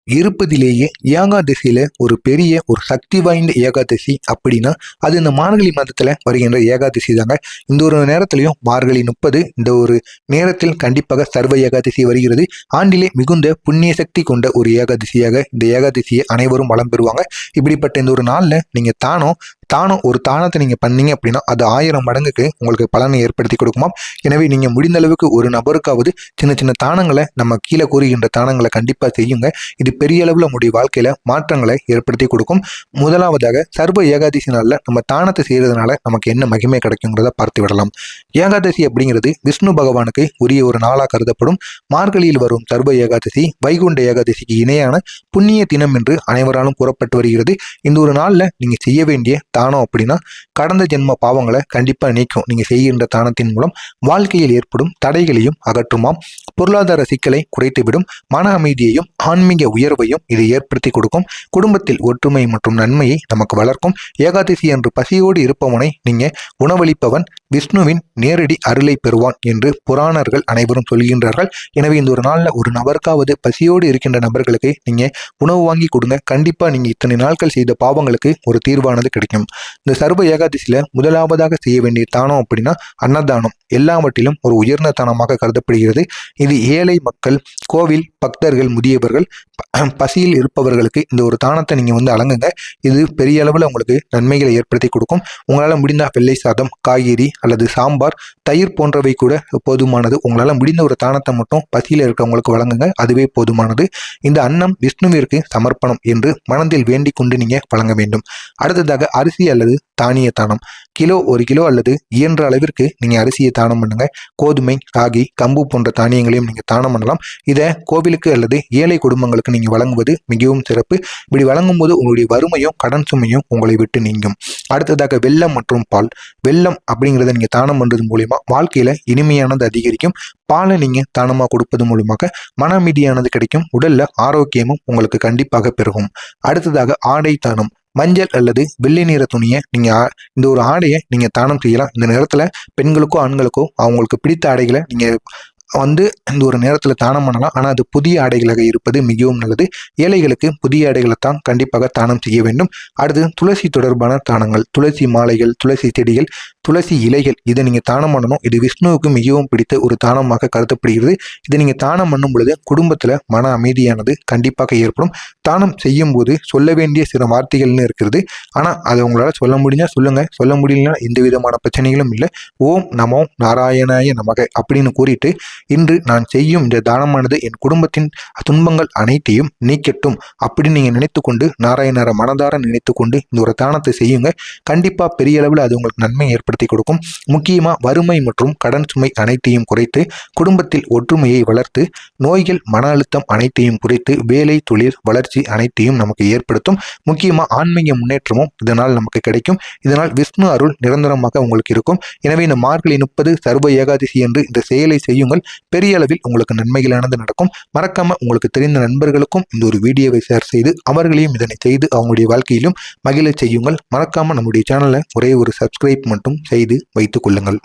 இருப்பதிலேயே ஏகாதசியில ஒரு பெரிய ஒரு சக்தி வாய்ந்த ஏகாதசி அப்படின்னா அது இந்த மார்கழி மாதத்துல வருகின்ற ஏகாதசி தாங்க. இந்த ஒரு நேரத்திலையும் மார்கழி 30 இந்த ஒரு நேரத்தில் கண்டிப்பாக சர்வ ஏகாதசி வருகிறது. ஆண்டிலே மிகுந்த புண்ணிய சக்தி கொண்ட ஒரு ஏகாதசியாக இந்த ஏகாதசியை அனைவரும் வளம் பெறுவாங்க. இப்படிப்பட்ட இந்த ஒரு நாள்ல நீங்க தானம் ஒரு தானத்தை நீங்க பண்ணீங்க அப்படின்னா அது 1000 மடங்குக்கு உங்களுக்கு பலனை ஏற்படுத்தி கொடுக்குமாம். எனவே நீங்க முடிந்த அளவுக்கு ஒரு நபருக்காவது சின்ன சின்ன தானங்களை நம்ம கீழே கூறுகின்ற தானங்களை கண்டிப்பா செய்யுங்க. இது பெரிய அளவுல நம்முடைய வாழ்க்கையில மாற்றங்களை ஏற்படுத்தி கொடுக்கும். முதலாவதாக சர்வ ஏகாதசி நாள்ல நம்ம தானத்தை செய்யறதுனால நமக்கு என்ன மகிமை கிடைக்குங்கிறத பார்த்து விடலாம். ஏகாதசி அப்படிங்கிறது விஷ்ணு பகவானுக்கு உரிய ஒரு நாளா கருதப்படும். மார்கழியில் வரும் சர்வ ஏகாதசி வைகுண்ட ஏகாதசிக்கு இணையான புண்ணிய தினம் என்று அனைவராலும் கூறப்பட்டு வருகிறது. இந்த ஒரு நாள்ல நீங்க செய்ய வேண்டிய தானம் அப்படின்னா கடந்த ஜென்ம பாவங்களை கண்டிப்பா நீக்கும். நீங்க செய்கின்ற தானத்தின் மூலம் வாழ்க்கையில் ஏற்படும் தடைகளையும் அகற்றுமாம். பொருளாதார சிக்கலை குறைத்துவிடும். மன அமைதியையும் ஆன்மீக உயர்வையும் இது ஏற்படுத்தி கொடுக்கும். குடும்பத்தில் ஒற்றுமை மற்றும் நன்மையை நமக்கு வளர்க்கும். ஏகாதசி என்று பசியோடு இருப்பவனை நீங்க உணவளிப்பவன் விஷ்ணுவின் நேரடி அருளை பெறுவான் என்று புராணர்கள் அனைவரும் சொல்கின்றார்கள். எனவே இந்த ஒரு நாள்ல ஒரு நபருக்காவது பசியோடு இருக்கின்ற நபர்களுக்கு நீங்க உணவு வாங்கி கொடுங்க. கண்டிப்பா நீங்க இத்தனை நாட்கள் செய்த பாவங்களுக்கு ஒரு தீர்வானது கிடைக்கும். இந்த சர்வ ஏகாதசியில முதலாவதாக செய்ய வேண்டிய தானம் அப்படின்னா அன்னதானம் எல்லாவற்றிலும் ஒரு உயர்ந்த தானமாக கருதப்படுகிறது. இது ஏழை மக்கள், கோவில் பக்தர்கள், முதியவர்கள், பசியில் இருப்பவர்களுக்கு இந்த ஒரு தானத்தை நீங்க அலங்குங்க. இது பெரிய அளவில் உங்களுக்கு நன்மைகளை ஏற்படுத்தி கொடுக்கும். உங்களால் முடிந்த வெள்ளை சாதம், காய்கறி அல்லது சாம்பார், தயிர் போன்றவை கூட போதுமானது. உங்களால் முடிந்த ஒரு தானத்தை மட்டும் பசியில் இருக்கவங்களுக்கு வழங்குங்க. அதுவே போதுமானது. இந்த அன்னம் விஷ்ணுவிற்கு சமர்ப்பணம் என்று மனதில் வேண்டிக் கொண்டு நீங்க வழங்க வேண்டும். அடுத்ததாக அரிசி அல்லது தானிய தானம். ஒரு கிலோ அல்லது இயன்ற அளவிற்கு நீங்க அரிசியை தானம் பண்ணுங்க. கோதுமை, ராகி, கம்பு போன்ற தானியங்களையும் நீங்க தானம் பண்ணலாம். இதை கோவிலுக்கு அல்லது ஏழை குடும்பங்களுக்கு நீங்க வழங்குவது மிகவும் சிறப்பு. இப்படி வழங்கும் போது உங்களுடைய வறுமையும் கடன் சுமையும் உங்களை விட்டு நீங்கும். அடுத்ததாக வெல்லம் மற்றும் பால். வெல்லம் அப்படிங்கிறத நீங்க தானம் பண்றது மூலியமா வாழ்க்கையில இனிமையானது அதிகரிக்கும். பாலை நீங்க தானமாக கொடுப்பது மூலமாக மன அமைதியானது கிடைக்கும். உடல்ல ஆரோக்கியமும் உங்களுக்கு கண்டிப்பாக பெருகும். அடுத்ததாக ஆடை தானம். மஞ்சள் அல்லது வெள்ளை நிற துணியை நீங்க இந்த ஒரு ஆடையை நீங்க தானம் செய்யலாம். இந்த நேரத்துல பெண்களுக்கோ ஆண்களுக்கோ அவங்களுக்கு பிடித்த ஆடைகளை நீங்க இந்த ஒரு நேரத்தில் தானம் பண்ணலாம். ஆனால் அது புதிய ஆடைகளாக இருப்பது மிகவும் நல்லது. ஏழைகளுக்கு புதிய ஆடைகளை தான் கண்டிப்பாக தானம் செய்ய வேண்டும். அடுத்து துளசி தொடர்பான தானங்கள். துளசி மாலைகள், துளசி செடிகள், துளசி இலைகள் இதை நீங்கள் தானம் பண்ணணும். இது விஷ்ணுவுக்கு மிகவும் பிடித்த ஒரு தானமாக கருதப்படுகிறது. இதை நீங்கள் தானம் பண்ணும் பொழுது குடும்பத்தில் மன அமைதியானது கண்டிப்பாக ஏற்படும். தானம் செய்யும் போது சொல்ல வேண்டிய சில வார்த்தைகள்னு இருக்கிறது. ஆனால் அதை உங்களால் சொல்ல முடிஞ்சா சொல்லுங்க, சொல்ல முடியலன்னா எந்த விதமான பிரச்சனைகளும் இல்லை. ஓம் நமோ நாராயணாய நமக அப்படின்னு கூறிட்டு இன்று நான் செய்யும் இந்த தானமானது என் குடும்பத்தின் துன்பங்கள் அனைத்தையும் நீக்கட்டும் அப்படின்னு நீங்க நினைத்து கொண்டு நாராயணரை மனதார நினைத்து கொண்டு இந்த ஒரு தானத்தை செய்யுங்க. கண்டிப்பா பெரிய அளவில் அது உங்களுக்கு நன்மை ஏற்படுத்தி கொடுக்கும். முக்கியமா வறுமை மற்றும் கடன் சுமை அனைத்தையும் குறைத்து குடும்பத்தில் ஒற்றுமையை வளர்த்து நோய்கள், மன அழுத்தம் அனைத்தையும் குறைத்து வேலை, தொழில், வளர்ச்சி அனைத்தையும் நமக்கு ஏற்படுத்தும். முக்கியமா ஆன்மீக முன்னேற்றமும் இதனால் நமக்கு கிடைக்கும். இதனால் விஷ்ணு அருள் நிரந்தரமாக உங்களுக்கு இருக்கும். எனவே இந்த மார்கழி 30 சர்வ ஏகாதசி என்று இந்த செயலை செய்யுங்கள். பெரிய அளவில் உங்களுக்கு நன்மைகளானது நடக்கும். மறக்காம உங்களுக்கு தெரிந்த நண்பர்களுக்கும் இந்த ஒரு வீடியோவை ஷேர் செய்து அவர்களையும் இதனை செய்து அவங்களுடைய வாழ்க்கையிலும் மகிழ செய்யுங்கள். மறக்காம நம்முடைய சேனலை ஒரே ஒரு சப்ஸ்கிரைப் மட்டும் செய்து வைத்துக் கொள்ளுங்கள்.